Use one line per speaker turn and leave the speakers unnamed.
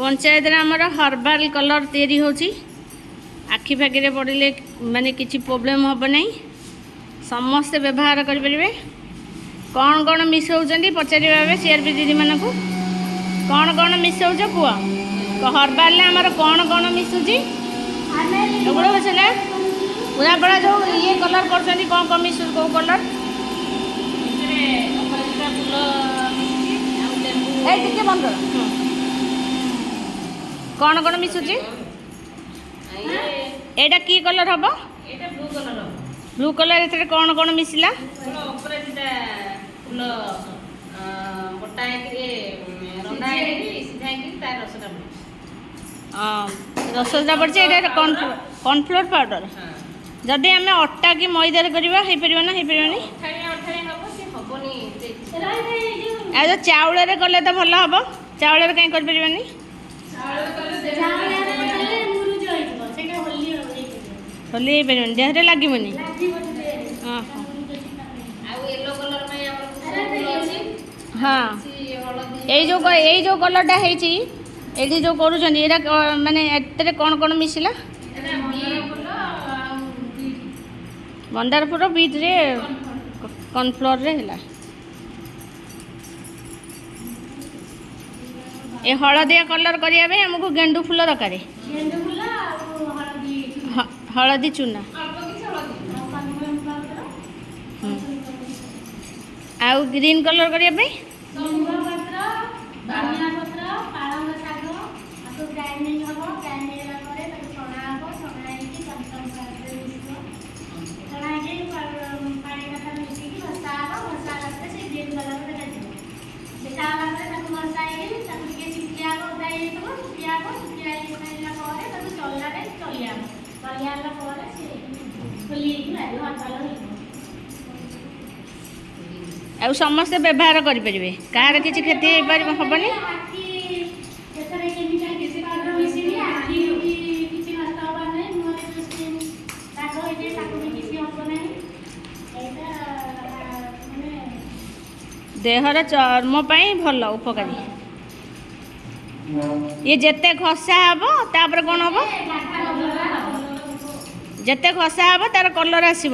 पंचायत आमर हर्बाल कलर तैयारी होची आखि फाखि पड़े माने किसी प्रोब्लेम हम ना समस्ते व्यवहार करेंगे। कौन कौन मिसाऊँ पचारे सीआरपी दीदी मान कौन कौन मिसाऊँ कह हर्बाल आमर कौन कौन मिसुची पूरा बड़ा जो ये कलर कर कौन कौन मिसु कौ कलर बंद कौन कौन मिसुची एटा की कलर हम ब्लू कलर ए कौन कौन मिसला रसदा पड़े कॉर्नफ्लोर पाउडर जदि आम अटा कि मैदार करवा हो पार ना हो पार जो चाउल कले तो भल हम चाउल कहीं कर पारानी होली हो पार देहरे लगनी हाँ यही जो कलरटा ये जो कर माने एते कौन कौन मिसला मंदार फूल बीट रे कॉर्नफ्लोर रे है ए हलदिया कलर करने आमको गेंडू फूल दरकार हलदी चूना आउ ग्रीन कलर करने आउ समस्ते व्यवहार करेंगे कहार किसी क्षति हेनी देहर चर्म भल उपकारी ये जेते घसा हम तापर कौन हम जेते घसा हम तार कलर आसो।